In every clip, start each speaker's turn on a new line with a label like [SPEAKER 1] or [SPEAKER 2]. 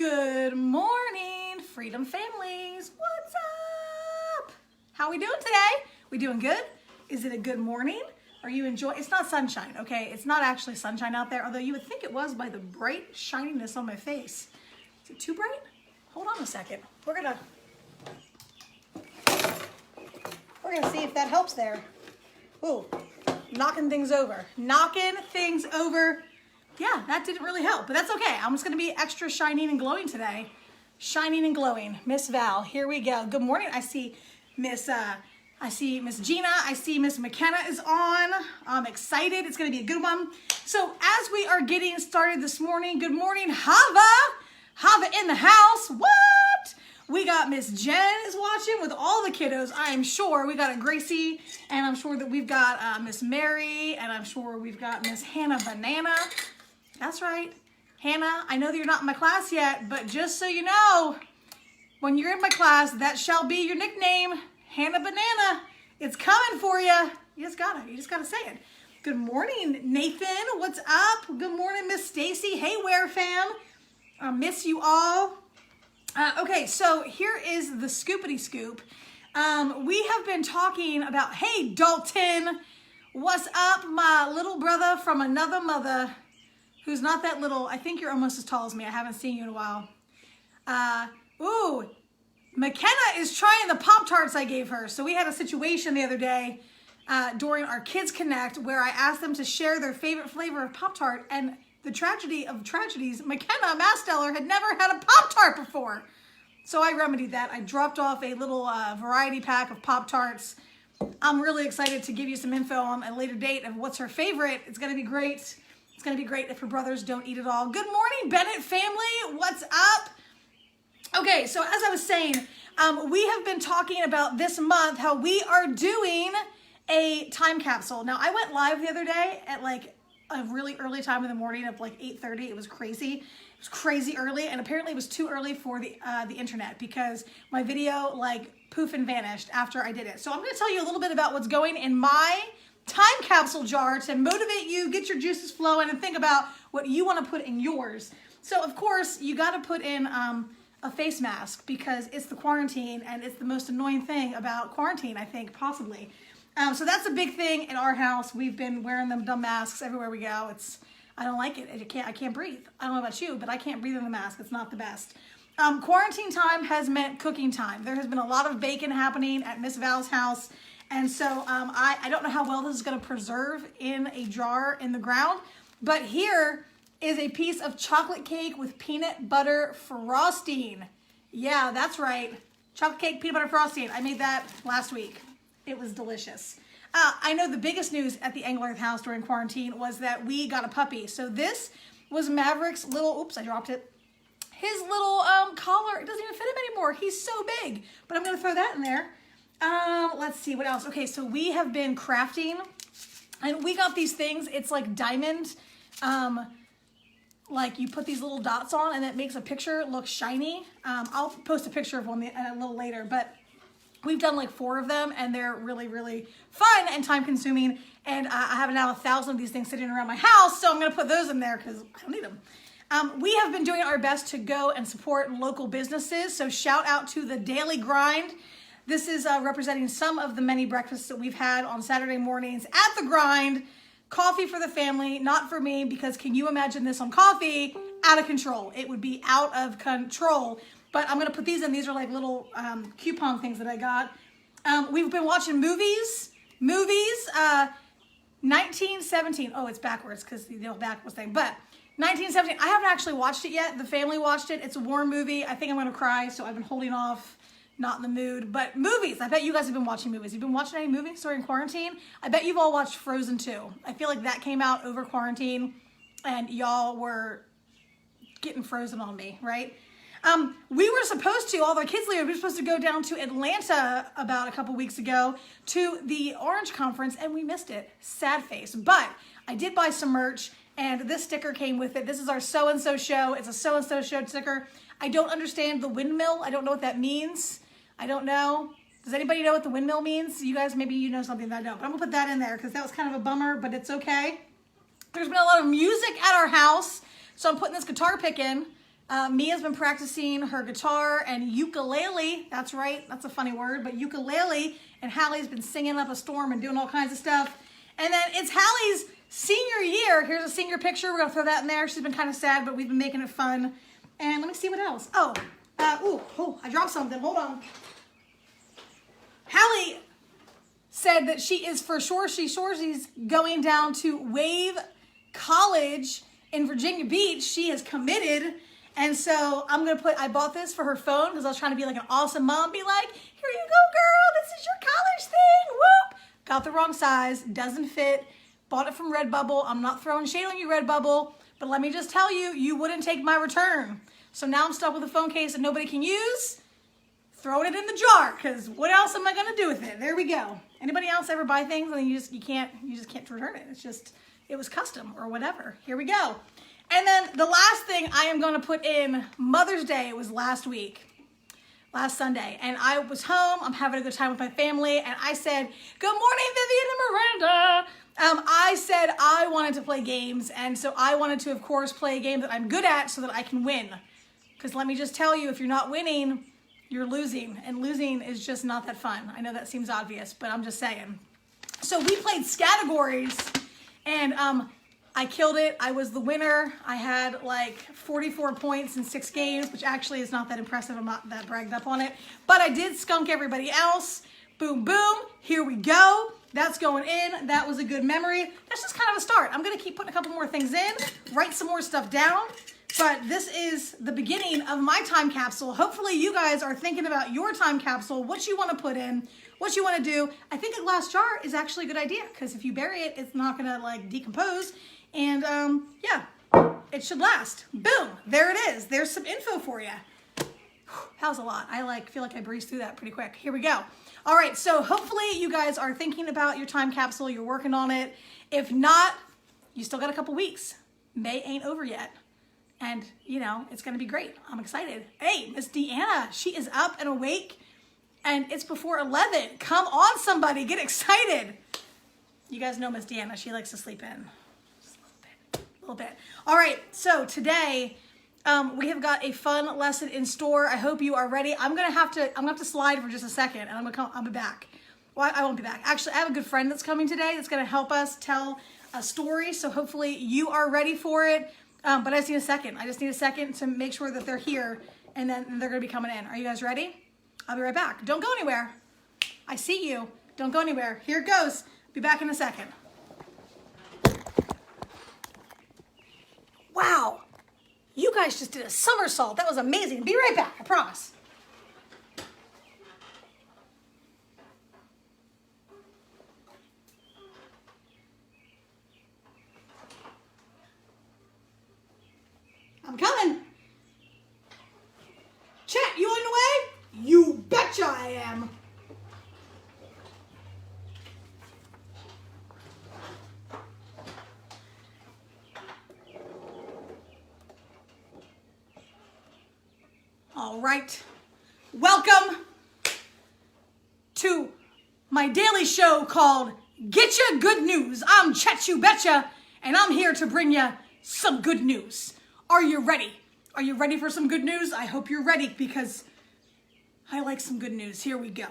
[SPEAKER 1] Good morning, Freedom Families. What's up? How are we doing today? We doing good? Is it a good morning? Are you enjoying? It's not sunshine, okay? It's not actually sunshine out there, although you would think it was by the bright shininess on my face. Is it too bright? Hold on a second. We're gonna see if that helps there. Ooh, knocking things over. Knocking things over. Yeah, that didn't really help, but that's okay. I'm just gonna be extra shining and glowing today. Shining and glowing. Miss Val, here we go. Good morning. I see Miss Gina. I see Miss McKenna is on. I'm excited. It's gonna be a good one. So as we are getting started this morning, good morning, Hava. Hava in the house. What? We got Miss Jen is watching with all the kiddos. I am sure we got a Gracie, and I'm sure that we've got Miss Mary, and I'm sure we've got Miss Hannah Banana. That's right. Hannah, I know that you're not in my class yet, but just so you know, when you're in my class, that shall be your nickname, Hannah Banana. It's coming for you. You just gotta say it. Good morning, Nathan. What's up? Good morning, Miss Stacy. Hey, Where fam. I miss you all. Okay, so here is the scoopity scoop. We have been talking about, hey, Dalton, what's up, my little brother from another mother, who's not that little. I think you're almost as tall as me. I haven't seen you in a while. McKenna is trying the Pop-Tarts I gave her. So we had a situation the other day during our Kids Connect where I asked them to share their favorite flavor of Pop-Tart, and the tragedy of tragedies, McKenna Masteller had never had a Pop-Tart before. So I remedied that. I dropped off a little variety pack of Pop-Tarts. I'm really excited to give you some info on a later date of what's her favorite. It's gonna be great. It's gonna be great if her brothers don't eat it all. Good morning, Bennett family. What's up? Okay, so as I was saying, we have been talking about this month how we are doing a time capsule. Now, I went live the other day at like a really early time in the morning of like 8:30. It was crazy. It was crazy early, and apparently it was too early for the internet because my video like poof and vanished after I did it. So I'm gonna tell you a little bit about what's going in my time capsule jar to motivate you, get your juices flowing, and think about what you want to put in yours. So of course you got to put in a face mask because it's the quarantine and it's the most annoying thing about quarantine, I think, possibly. So that's a big thing in our house. We've been wearing them dumb masks everywhere we go. I don't like it. I can't breathe. I don't know about you, but I can't breathe in the mask. It's not the best. Quarantine time has meant cooking time. There has been a lot of bacon happening at Miss Val's house. And so I don't know how well this is going to preserve in a jar in the ground, but here is a piece of chocolate cake with peanut butter frosting. Yeah, that's right. Chocolate cake, peanut butter frosting. I made that last week. It was delicious. I know the biggest news at the Engelhardt house during quarantine was that we got a puppy. So this was Maverick's little, oops, I dropped it. His little collar, it doesn't even fit him anymore. He's so big, but I'm going to throw that in there. Let's see what else. Okay, so we have been crafting, and we got these things. It's like diamond, like you put these little dots on, and it makes a picture look shiny. I'll post a picture of one a little later, but we've done like 4 of them, and they're really, really fun and time consuming. And I have now 1,000 of these things sitting around my house, so I'm gonna put those in there because I don't need them. We have been doing our best to go and support local businesses. So shout out to the Daily Grind. This is representing some of the many breakfasts that we've had on Saturday mornings at the Grind. Coffee for the family, not for me, because can you imagine this on coffee? Out of control. It would be out of control. But I'm gonna put these in. These are like little coupon things that I got. We've been watching movies. 1917. Oh, it's backwards because the backwards thing. But 1917, I haven't actually watched it yet. The family watched it. It's a war movie. I think I'm gonna cry, so I've been holding off. Not in the mood, but movies. I bet you guys have been watching movies. You've been watching any movies during quarantine? I bet you've all watched Frozen 2. I feel like that came out over quarantine and y'all were getting frozen on me, right? We were supposed to, all the kids leaders, we were supposed to go down to Atlanta about a couple weeks ago to the Orange Conference, and we missed it. Sad face. But I did buy some merch, and this sticker came with it. This is our so-and-so show. It's a so-and-so show sticker. I don't understand the windmill. I don't know what that means. I don't know. Does anybody know what the windmill means? You guys, maybe you know something that I don't. But I'm going to put that in there because that was kind of a bummer, but it's okay. There's been a lot of music at our house, so I'm putting this guitar pick in. Mia's been practicing her guitar and ukulele. That's right, that's a funny word, but ukulele. And Hallie's been singing up a storm and doing all kinds of stuff. And then it's Hallie's senior year. Here's a senior picture. We're gonna throw that in there. She's been kind of sad, but we've been making it fun. And let me see what else. Oh, I dropped something. Hold on. Hallie said that she is for sure, she's going down to Wave College in Virginia Beach. She is committed. And so I bought this for her phone because I was trying to be like an awesome mom, be like, here you go, girl, this is your college thing, whoop. Got the wrong size, doesn't fit, bought it from Redbubble. I'm not throwing shade on you, Redbubble, but let me just tell you, you wouldn't take my return. So now I'm stuck with a phone case that nobody can use, throwing it in the jar, because what else am I gonna do with it? There we go. Anybody else ever buy things and you just can't return it? It was custom or whatever. Here we go. And then the last thing I am going to put in, Mother's Day was last Sunday, and I was home. I'm having a good time with my family, and I said, good morning, Vivian and Miranda. I said I wanted to play games, and so I wanted to, of course, play a game that I'm good at so that I can win. Because let me just tell you, if you're not winning, you're losing, and losing is just not that fun. I know that seems obvious, but I'm just saying. So we played categories, and I killed it. I was the winner. I had like 44 points in 6 games, which actually is not that impressive. I'm not that bragged up on it, but I did skunk everybody else. Boom, boom. Here we go. That's going in. That was a good memory. That's just kind of a start. I'm going to keep putting a couple more things in, write some more stuff down, but this is the beginning of my time capsule. Hopefully you guys are thinking about your time capsule, what you want to put in, what you want to do. I think a glass jar is actually a good idea because if you bury it, it's not going to like decompose. And yeah, it should last. Boom, there it is. There's some info for you. That was a lot. I feel like I breezed through that pretty quick. Here we go. All right, so hopefully you guys are thinking about your time capsule. You're working on it. If not, you still got a couple weeks. May ain't over yet. And, you know, it's going to be great. I'm excited. Hey, Miss Deanna, she is up and awake. And it's before 11. Come on, somebody. Get excited. You guys know Miss Deanna. She likes to sleep in. A little bit. All right, so today we have got a fun lesson in store. I hope you are ready. I'm gonna have to slide for just a second, and I'll be back. Well, I won't be back. Actually, I have a good friend that's coming today that's gonna help us tell a story. So hopefully you are ready for it. But I just need a second. I just need a second to make sure that they're here, and then they're gonna be coming in. Are you guys ready? I'll be right back. Don't go anywhere. I see you. Don't go anywhere. Here it goes. Be back in a second. Wow, you guys just did a somersault. That was amazing. Be right back, I promise. I'm coming. Chet, you on the way? You betcha I am. All right, welcome to my daily show called Get Ya Good News. I'm Chet YuBetcha, and I'm here to bring you some good news. Are you ready? Are you ready for some good news? I hope you're ready because I like some good news. Here we go.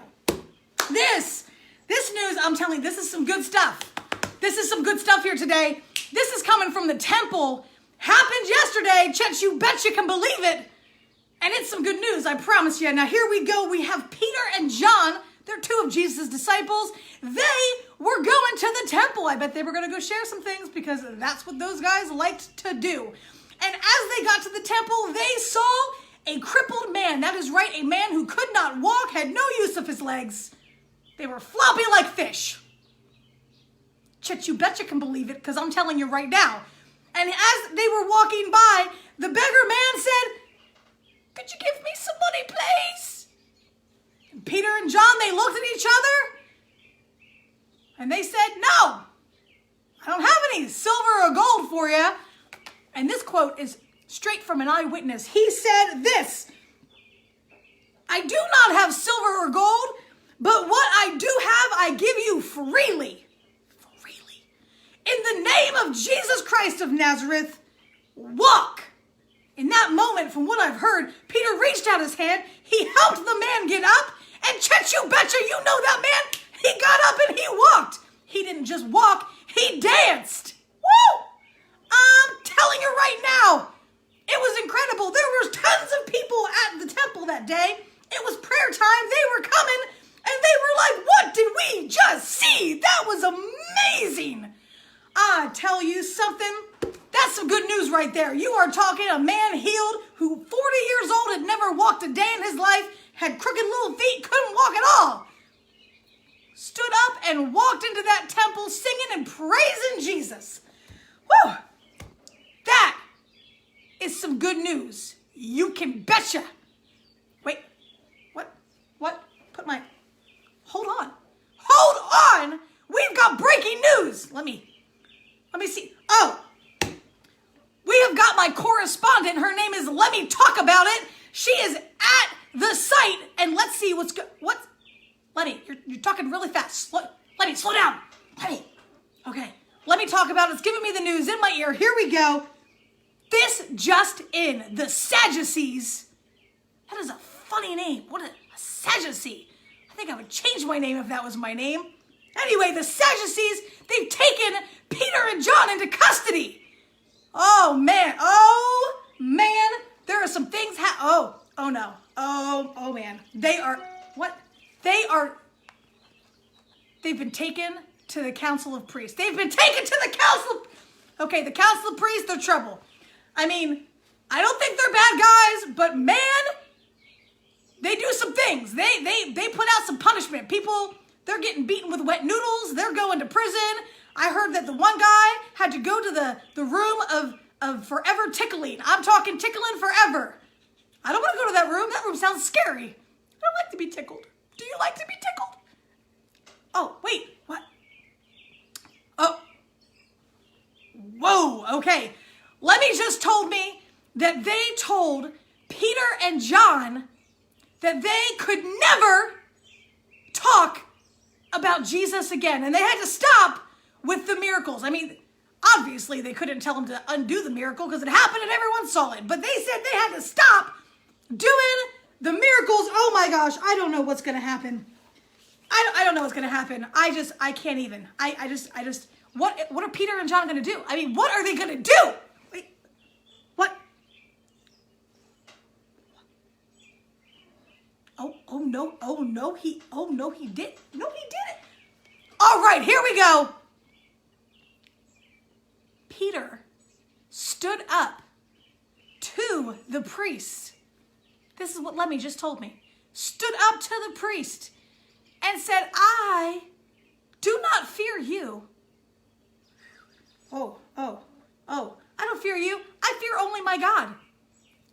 [SPEAKER 1] This news, I'm telling you, this is some good stuff. This is some good stuff here today. This is coming from the temple. Happened yesterday. Chet YuBetcha can believe it. And it's some good news, I promise you. Now here we go. We have Peter and John. They're 2 of Jesus' disciples. They were going to the temple. I bet they were going to go share some things because that's what those guys liked to do. And as they got to the temple, they saw a crippled man. That is right, a man who could not walk, had no use of his legs. They were floppy like fish. Chet YuBetcha can believe it because I'm telling you right now. And as they were walking by, the beggar man said, could you give me some money, please? And Peter and John, they looked at each other and they said, no, I don't have any silver or gold for you. And this quote is straight from an eyewitness. He said this, I do not have silver or gold, but what I do have, I give you freely. Freely. In the name of Jesus Christ of Nazareth, walk. in that moment, from what I've heard, Peter reached out his hand, he helped the man get up, and Chet YuBetcha, you know that man, he got up and he walked. He didn't just walk, he danced. Woo! I'm telling you right now, it was incredible. There were tons of people at the temple that day. It was prayer time. They were coming, and they were like, what did we just see? That was amazing. I tell you something, that's some good news right there. You are talking a man healed who 40 years old had never walked a day in his life, had crooked little feet, couldn't walk at all. Stood up and walked into that temple singing and praising Jesus. Whew. That is some good news. You can betcha. Wait, what? Hold on. We've got breaking news. Let me see. Oh, we have got my correspondent. Her name is Let Me Talk About It. She is at the site, and let's see what? Lenny, you're talking really fast. Lenny, slow down. Lenny, okay. Let me talk about it. It's giving me the news in my ear. Here we go. This just in. The Sadducees. That is a funny name. What a Sadducee. I think I would change my name if that was my name. Anyway, the Sadducees, they've taken Peter and John into custody. Oh, man. There are some things oh no. Oh, man. They've been taken to the Council of Priests. They've been taken to the Council. Okay, the Council of Priests, they're trouble. I mean, I don't think they're bad guys, but man, they do some things. They put out some punishment. People, they're getting beaten with wet noodles. They're going to prison. I heard that the one guy had to go to the room of forever tickling. I'm talking tickling forever. I don't want to go to that room. That room sounds scary. I don't like to be tickled. Do you like to be tickled? Oh, wait, what? Oh. Whoa, okay. Lemmy just told me that they told Peter and John that they could never talk about Jesus again. And they had to stop with the miracles. I mean, obviously they couldn't tell them to undo the miracle because it happened and everyone saw it. But they said they had to stop doing the miracles. Oh my gosh, I don't know what's going to happen. I don't know what's going to happen. I can't even. What are Peter and John going to do? I mean, what are they going to do? Wait, what? Oh no, he did. No, he didn't. All right, here we go. Peter stood up to the priest. This is what Lemmy just told me. Stood up to the priest and said, I do not fear you. Oh, I don't fear you. I fear only my God.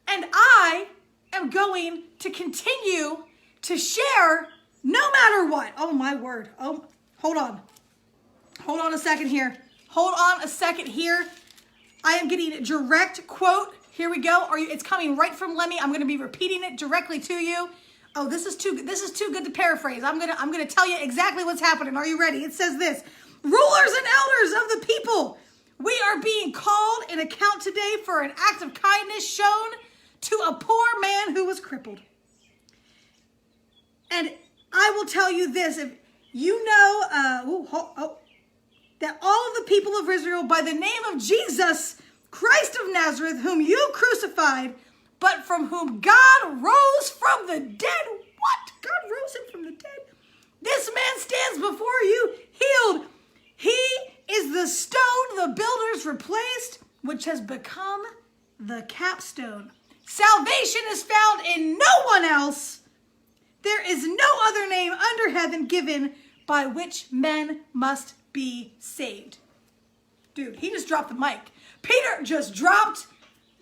[SPEAKER 1] And I am going to continue to share no matter what. Oh, my word. Oh, hold on. Hold on a second here. I am getting a direct quote. Here we go. It's coming right from Lemmy. I'm going to be repeating it directly to you. Oh, this is too good to paraphrase. I'm gonna tell you exactly what's happening. Are you ready? It says this: rulers and elders of the people, we are being called in account today for an act of kindness shown to a poor man who was crippled. And I will tell you this: if you know that all of the people of Israel, by the name of Jesus Christ of Nazareth, whom you crucified, but from whom God rose from the dead. What? God rose him from the dead? This man stands before you healed. He is the stone the builders replaced, which has become the capstone. Salvation is found in no one else. There is no other name under heaven given by which men must be saved. Dude, he just dropped the mic. Peter just dropped.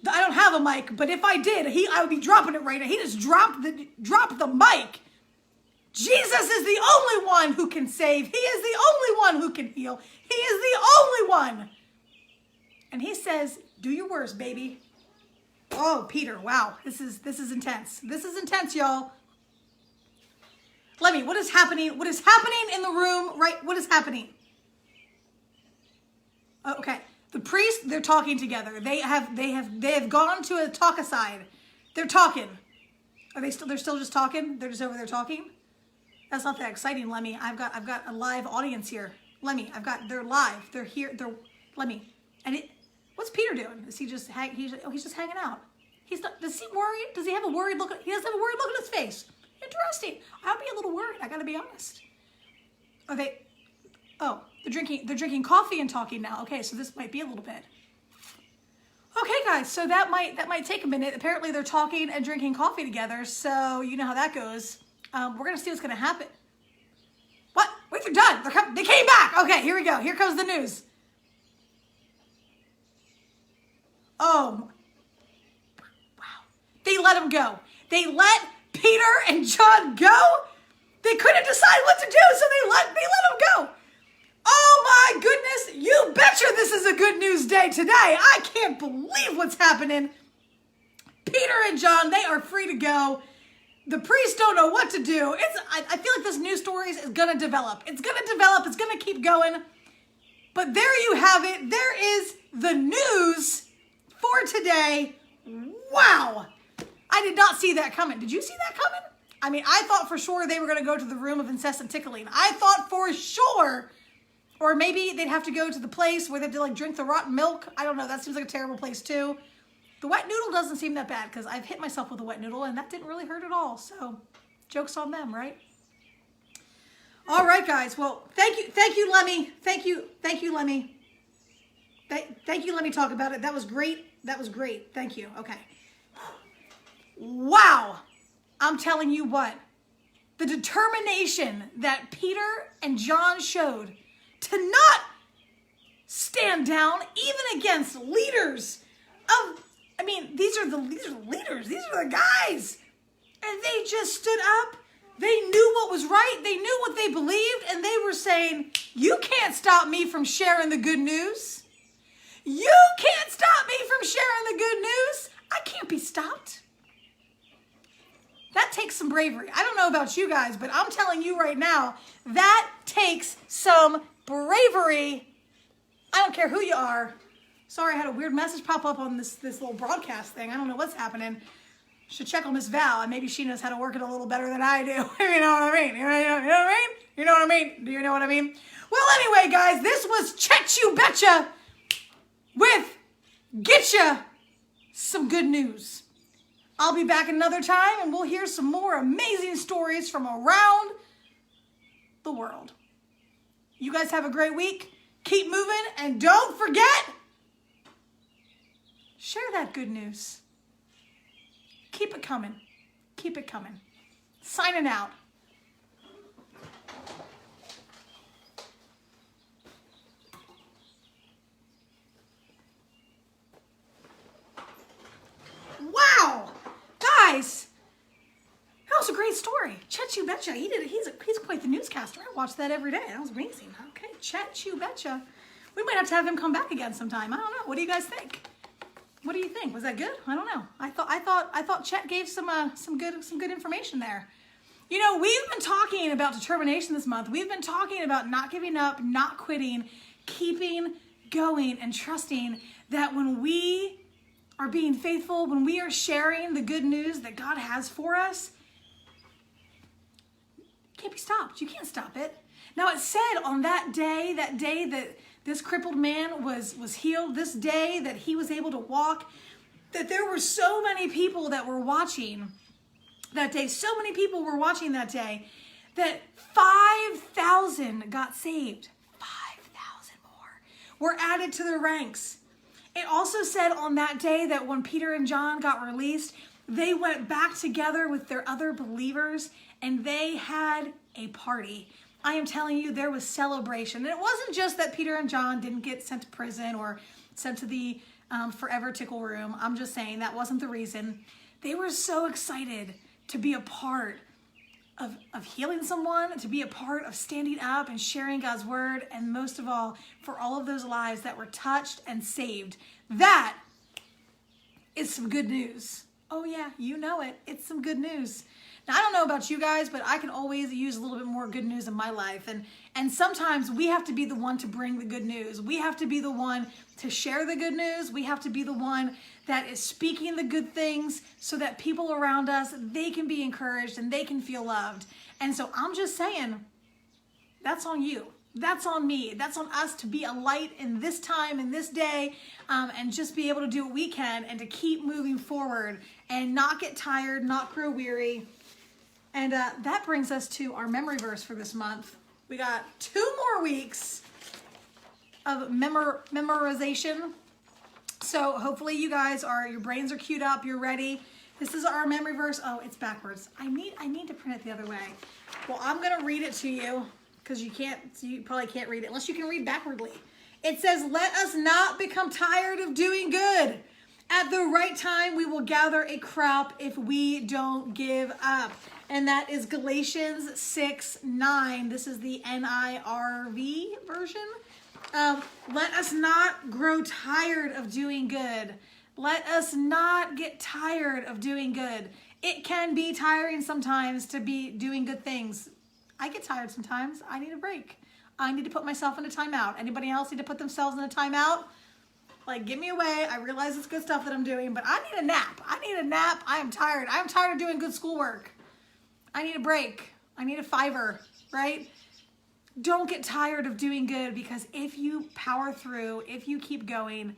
[SPEAKER 1] I don't have a mic, but if I did, I would be dropping it right now. He just dropped the mic. Jesus is the only one who can save. He is the only one who can heal. He is the only one. And he says, do your worst, baby. Oh, Peter, wow. This is intense. This is intense, y'all. Lemmy, what is happening? What is happening in the room, right? What is happening? Okay. The priest, they're talking together. They have gone to a talk aside. They're talking. They're still just talking? They're just over there talking? That's not that exciting, Lemmy. I've got a live audience here. Lemmy, they're live. They're here. Lemmy. And what's Peter doing? Is he just he's just hanging out? He's not, does he worry? Does he have a worried look? He doesn't have a worried look on his face. Interesting. I'd be a little worried. I gotta be honest. Are they? Oh, they're drinking coffee and talking now. Okay, so this might be a little bit. Okay, guys. So that might take a minute. Apparently, they're talking and drinking coffee together. So you know how that goes. We're gonna see what's gonna happen. What? Wait, they're done. They came back. Okay, here we go. Here comes the news. Oh. Wow. They let him go. They let Peter and John go. They couldn't decide what to do, so they let him go. Oh my goodness, you betcha this is a good news day today. I can't believe what's happening. Peter and John, they are free to go. The priests don't know what to do. I feel like this news story is going to develop. It's going to develop. It's going to keep going. But there you have it. There is the news for today. Wow. I did not see that coming. Did you see that coming? I mean, I thought for sure they were going to go to the room of incessant tickling. I thought for sure. Or maybe they'd have to go to the place where they have to like drink the rotten milk. I don't know. That seems like a terrible place too. The wet noodle doesn't seem that bad because I've hit myself with a wet noodle and that didn't really hurt at all. So joke's on them, right? All right, guys. Well, thank you, Lemmy. Thank you, Lemmy. Thank you, let me talk about it. That was great. Thank you. Okay. Wow. I'm telling you what. The determination that Peter and John showed to not stand down even against leaders of, I mean, these are the leaders. These are the guys. And they just stood up. They knew what was right. They knew what they believed. And they were saying, you can't stop me from sharing the good news. You can't stop me from sharing the good news. I can't be stopped. That takes some bravery. I don't know about you guys, but I'm telling you right now, that takes some bravery. I don't care who you are. Sorry, I had a weird message pop up on this little broadcast thing. I don't know what's happening. Should check on Miss Val, and maybe she knows how to work it a little better than I do. You know what I mean? You know what I mean? You know what I mean? Do you know what I mean? Well, anyway, guys, this was Chet YuBetcha with Getcha some good news. I'll be back another time, and we'll hear some more amazing stories from around the world. You guys have a great week. Keep moving, and don't forget, share that good news. Keep it coming. Keep it coming. Signing out. Wow! Guys, that was a great story. Chet YuBetcha, he's quite the newscaster. I watch that every day. That was amazing. Okay, Chet YuBetcha. We might have to have him come back again sometime. I don't know. What do you guys think? What do you think? Was that good? I don't know. I thought Chet gave some good information there. You know, we've been talking about determination this month. We've been talking about not giving up, not quitting, keeping going, and trusting that when we are being faithful, when we are sharing the good news that God has for us, it can't be stopped. You can't stop it. Now, it said on that day that this crippled man was healed, this day that he was able to walk, that there were so many people that were watching that day. So many people were watching that day that 5,000 got saved. 5,000 more were added to their ranks. It also said on that day that when Peter and John got released, they went back together with their other believers and they had a party. I am telling you, there was celebration. And it wasn't just that Peter and John didn't get sent to prison or sent to the forever tickle room. I'm just saying that wasn't the reason. They were so excited to be a part of healing someone, to be a part of standing up and sharing God's word, and most of all, for all of those lives that were touched and saved. That is some good news. Oh yeah, you know it. It's some good news. Now, I don't know about you guys, but I can always use a little bit more good news in my life. And sometimes we have to be the one to bring the good news. We have to be the one to share the good news. We have to be the one that is speaking the good things so that people around us, they can be encouraged and they can feel loved. And so I'm just saying, that's on you. That's on me. That's on us to be a light in this time, in this day, and just be able to do what we can and to keep moving forward and not get tired, not grow weary. And that brings us to our memory verse for this month. We got 2 more weeks of memorization. So hopefully you guys your brains are queued up, you're ready. This is our memory verse. Oh, it's backwards. I need to print it the other way. Well, I'm gonna read it to you, because you probably can't read it unless you can read backwardly. It says, let us not become tired of doing good. At the right time, we will gather a crop if we don't give up. And that is Galatians 6:9. This is the NIRV version. Let us not grow tired of doing good. Let us not get tired of doing good. It can be tiring sometimes to be doing good things. I get tired sometimes. I need a break. I need to put myself in a timeout. Anybody else need to put themselves in a timeout? Like, get me away. I realize it's good stuff that I'm doing, but I need a nap. I need a nap. I am tired. I'm tired of doing good schoolwork. I need a break. I need a fiver, right? Don't get tired of doing good, because if you power through, if you keep going,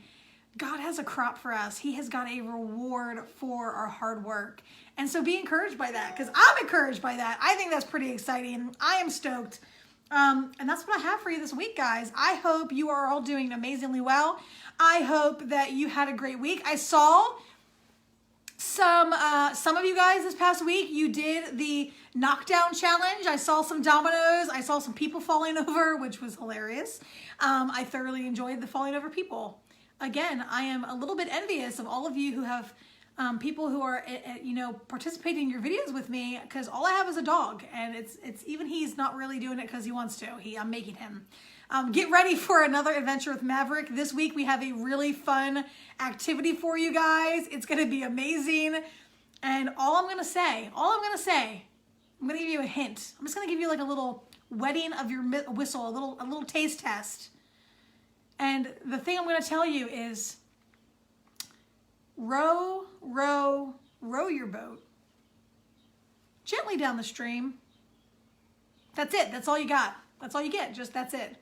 [SPEAKER 1] God has a crop for us. He has got a reward for our hard work. And so be encouraged by that, because I'm encouraged by that. I think that's pretty exciting. I am stoked. And that's what I have for you this week, guys. I hope you are all doing amazingly well. I hope that you had a great week. I saw some of you guys this past week, you did the knockdown challenge. I saw some dominoes. I saw some people falling over, which was hilarious. I thoroughly enjoyed the falling over people. Again, I am a little bit envious of all of you who have people who are, participating in your videos with me, because all I have is a dog, and it's even he's not really doing it because he wants to. I'm making him. Get ready for another adventure with Maverick. This week we have a really fun activity for you guys. It's going to be amazing. And all I'm going to say, I'm going to give you a hint. I'm just going to give you like a little wetting of your whistle, a little taste test. And the thing I'm going to tell you is, row, row, row your boat gently down the stream. That's it. That's all you got. That's all you get. Just that's it.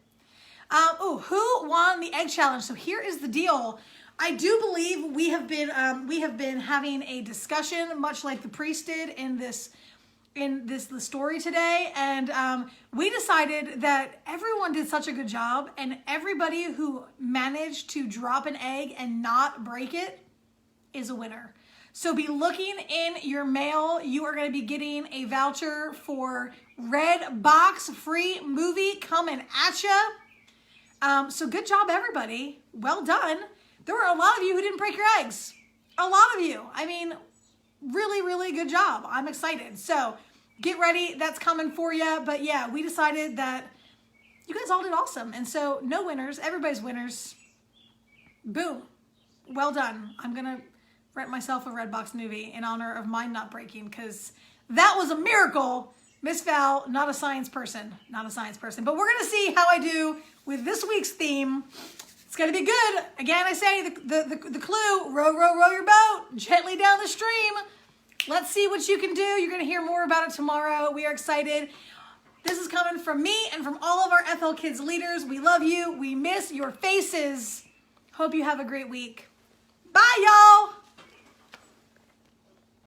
[SPEAKER 1] Who won the egg challenge? So here is the deal. I do believe we have been having a discussion, much like the priest did in the story today, and we decided that everyone did such a good job, and everybody who managed to drop an egg and not break it is a winner. So be looking in your mail. You are going to be getting a voucher for Red Box free movie coming at you. So good job, everybody. Well done. There were a lot of you who didn't break your eggs. A lot of you. I mean, really, really good job. I'm excited. So get ready. That's coming for you. But yeah, we decided that you guys all did awesome. And so no winners. Everybody's winners. Boom. Well done. I'm going to rent myself a Redbox movie in honor of mine not breaking, because that was a miracle. Miss Val, not a science person. Not a science person. But we're going to see how I do with this week's theme. It's going to be good. Again, I say the clue, row, row, row your boat gently down the stream. Let's see what you can do. You're going to hear more about it tomorrow. We are excited. This is coming from me and from all of our FL Kids leaders. We love you. We miss your faces. Hope you have a great week. Bye, y'all.